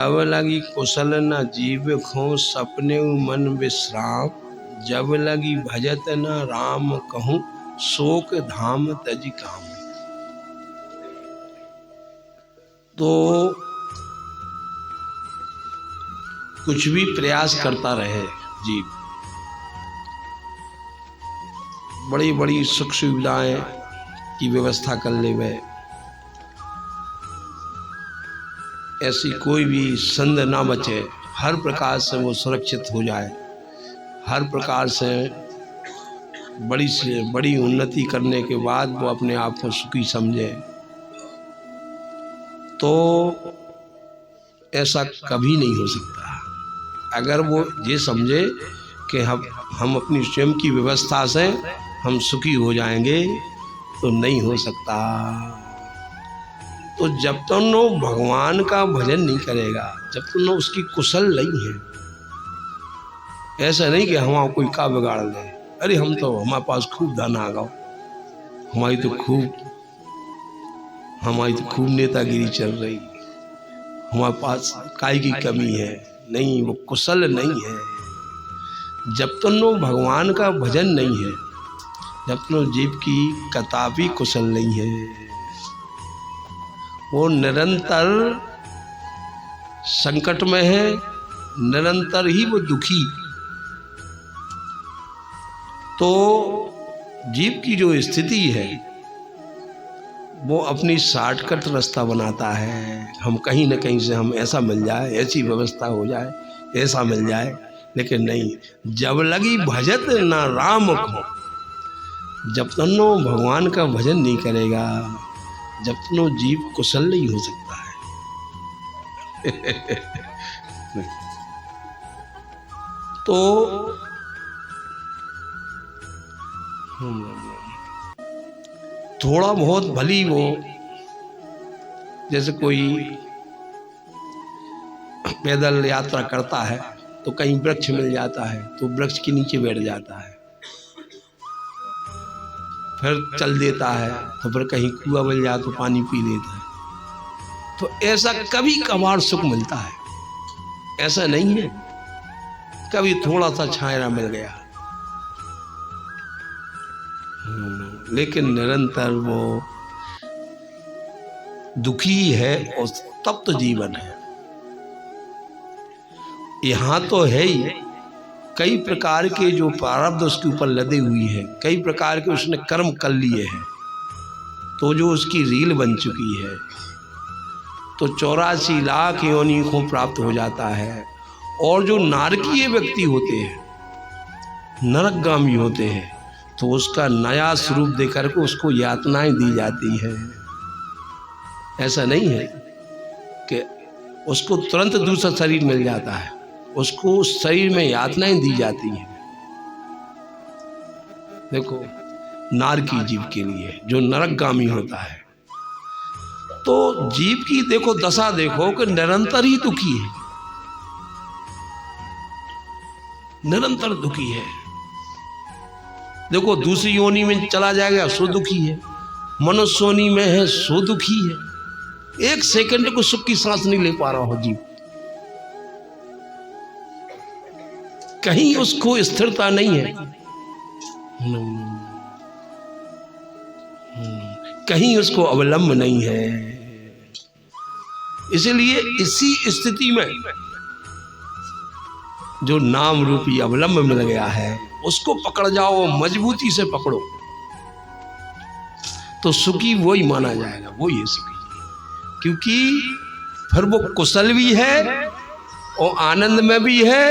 अब लगी कुशल न जीव खो सपने मन विश्राम, जब लगी भजत न राम कहूँ शोक धाम तज काम। तो कुछ भी प्रयास करता रहे जीव, बड़ी बड़ी सुख सुविधाएं की व्यवस्था कर ले, वह ऐसी कोई भी संद ना बचे, हर प्रकार से वो सुरक्षित हो जाए, हर प्रकार से बड़ी उन्नति करने के बाद वो अपने आप को सुखी समझे, तो ऐसा कभी नहीं हो सकता। अगर वो ये समझे कि हम अपनी स्वयं की व्यवस्था से हम सुखी हो जाएंगे, तो नहीं हो सकता। तो जब तक वो भगवान का भजन नहीं करेगा, जब तक वो उसकी कुशल नहीं है, ऐसा नहीं कि हमारा कोई का बिगाड़ दे, अरे हमारे पास खूब धन आ गया, हमारी तो खूब नेतागिरी चल रही, हमारे पास काय की कमी है। नहीं, वो कुशल नहीं है। जब तक वो भगवान का भजन नहीं है, जब तक वो जीव की कदापि कुशल नहीं है, वो निरंतर संकट में है, निरंतर ही वो दुखी। तो जीव की जो स्थिति है वो अपनी शॉर्टकट रास्ता बनाता है, हम कहीं न कहीं से हम ऐसा मिल जाए, ऐसी व्यवस्था हो जाए, ऐसा मिल जाए। लेकिन नहीं, जब लगी भजत ना राम को, जब तक वो भगवान का भजन नहीं करेगा, जब तक वो जीव कुशल नहीं हो सकता है। तो थोड़ा बहुत भली वो, जैसे कोई पैदल यात्रा करता है तो कहीं वृक्ष मिल जाता है तो वृक्ष के नीचे बैठ जाता है, फिर चल देता है, तो फिर कहीं कुआं मिल जाए तो पानी पी लेता है। तो ऐसा कभी कभार सुख मिलता है, ऐसा नहीं है कभी थोड़ा सा छाया मिल गया, लेकिन निरंतर वो दुखी है और तप्त जीवन है। यहाँ तो है ही, कई प्रकार के जो प्रारब्ध उसके ऊपर लदे हुई है, कई प्रकार के उसने कर्म कर लिए हैं, तो जो उसकी रील बन चुकी है, तो 84 लाख योनि को प्राप्त हो जाता है। और जो नारकीय व्यक्ति होते हैं, नरकगामी होते हैं, तो उसका नया स्वरूप देकर के उसको यातनाएं दी जाती है। ऐसा नहीं है कि उसको तुरंत दूसरा शरीर मिल जाता है, उसको उस शरीर में यातनाएं दी जाती हैं। देखो, नारकी जीव के लिए जो नरकगामी होता है, तो जीव की देखो दशा, देखो कि निरंतर ही दुखी है, निरंतर दुखी है। देखो, दूसरी योनि में चला जाएगा सो दुखी है, मनुष्य योनि में है सो दुखी है, एक सेकंड को सुख की सांस नहीं ले पा रहा हो जीव, कहीं उसको स्थिरता नहीं है, कहीं उसको अवलंब नहीं है। इसलिए इसी स्थिति में जो नाम रूपी अवलंब मिल गया है, उसको पकड़ जाओ, मजबूती से पकड़ो, तो सुखी वही माना जाएगा, वही है सुखी, क्योंकि फिर वो कुशल भी है और आनंद में भी है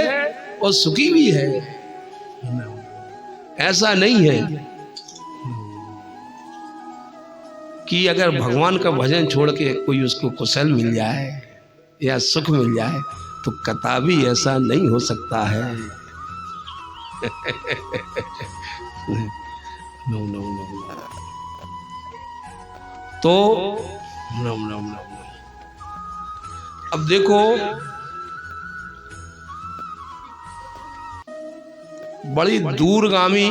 और सुखी भी है। ऐसा नहीं है कि अगर भगवान का भजन छोड़ के कोई उसको कुशल मिल जाए या सुख मिल जाए, तो कदापि ऐसा नहीं हो सकता है। नो नो नो, तो नो नो नो। अब देखो, बड़ी दूरगामी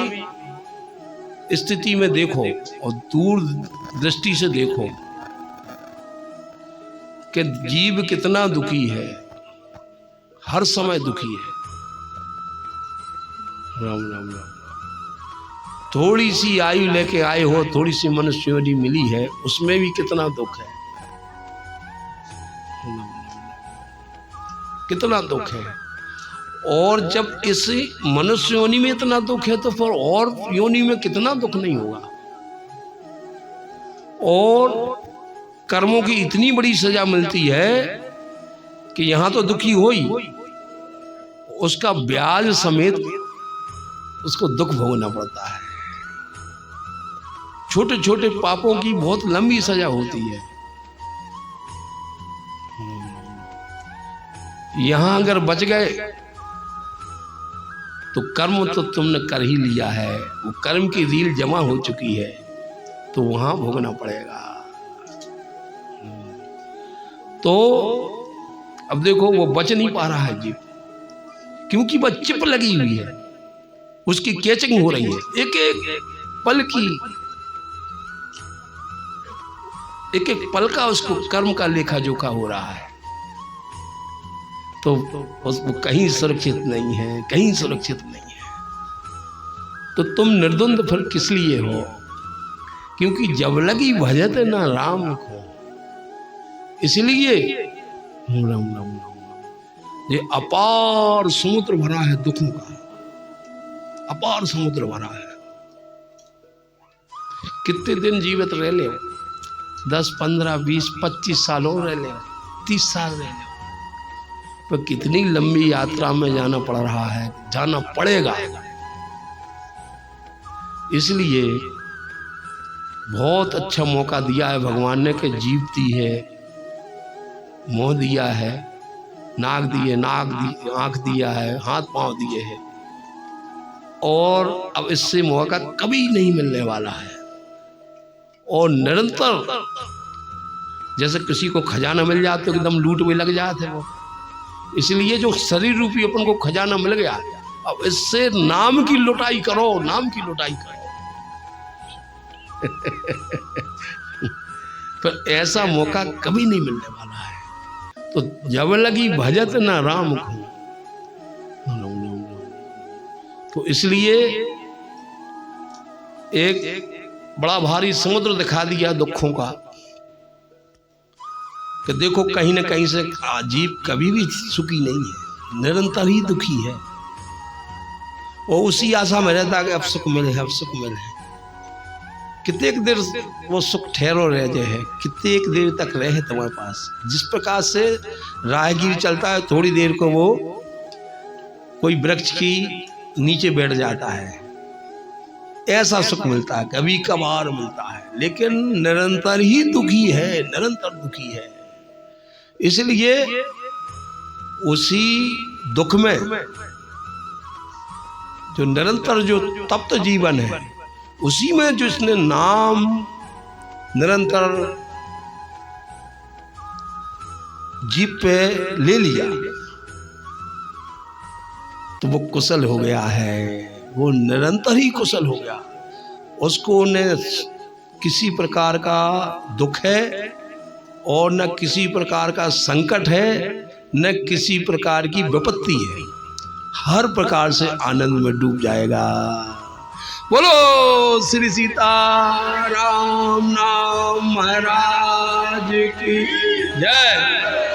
स्थिति में देखो और दूर दृष्टि से देखो कि जीव कितना दुखी है, हर समय दुखी है। राम राम राम। थोड़ी सी आयु लेके आए हो, थोड़ी सी मनुष्य योनि मिली है, उसमें भी कितना दुख है, कितना दुख है। और जब इस मनुष्य योनि में इतना दुख है तो फिर और योनि में कितना दुख नहीं होगा। और कर्मों की इतनी बड़ी सजा मिलती है कि यहां तो दुखी हो ही, उसका ब्याज समेत उसको दुख भोगना पड़ता है। छोटे छोटे पापों की बहुत लंबी सजा होती है। यहां अगर बच गए तो कर्म तो तुमने कर ही लिया है, वो कर्म की रील जमा हो चुकी है, तो वहां भोगना पड़ेगा। तो अब देखो वो बच नहीं पा रहा है जीव, क्योंकि वह चिप लगी हुई है, उसकी कैचिंग हो रही है। एक एक पल की, एक एक पल का उसको कर्म का लेखा जोखा हो रहा है। तो वो कहीं सुरक्षित नहीं है, कहीं सुरक्षित नहीं है। तो तुम निर्द्वंद फिर किस लिए हो? क्योंकि जब लगी भजत ना राम को, इसलिए राम राम राम। ये अपार समुद्र भरा है दुखों का, अपार समुद्र भरा है। कितने दिन जीवित रह ले, 10, 15, 20, 25 सालों रह ले, 30 साल रह ले, पर कितनी लंबी यात्रा में जाना पड़ रहा है, जाना पड़ेगा। इसलिए बहुत अच्छा मौका दिया है भगवान ने कि जीव दी है, मुंह दिया है, नाक दिए, आंख दिया है, हाथ पांव दिए हैं, और अब इससे मौका कभी नहीं मिलने वाला है। और निरंतर जैसे किसी को खजाना मिल जाता तो एकदम लूट में लग जाते वो, इसलिए जो शरीर रूपी अपन को खजाना मिल गया, अब इससे नाम की लुटाई करो, नाम की लुटाई करो। पर ऐसा मौका कभी नहीं मिलने वाला है। तो जब लगी भजत ना राम को, तो इसलिए एक बड़ा भारी समुद्र दिखा दिया दुखों का, कि देखो कहीं ना कहीं से जीव कभी भी सुखी नहीं है, निरंतर ही दुखी है। वो उसी आशा में रहता है कि अब सुख मिले, अब सुख मिले। कितने देर वो सुख ठहरो रह जाए, कितने देर तक रहे तुम्हारे पास। जिस प्रकार से राहगीर चलता है, थोड़ी देर को वो कोई वृक्ष की नीचे बैठ जाता है, ऐसा सुख मिलता है, कभी कभार मिलता है, लेकिन निरंतर ही दुखी है, निरंतर दुखी है। इसलिए उसी दुख में जो निरंतर जो तप्त जीवन है, उसी में जो इसने नाम निरंतर जीप पे ले लिया, तो वो कुशल हो गया है, वो निरंतर ही कुशल हो गया। उसको न किसी प्रकार का दुख है, और न किसी प्रकार का संकट है, न किसी प्रकार की विपत्ति है, हर प्रकार से आनंद में डूब जाएगा। बोलो श्री सीताराम नाम महाराज की जय।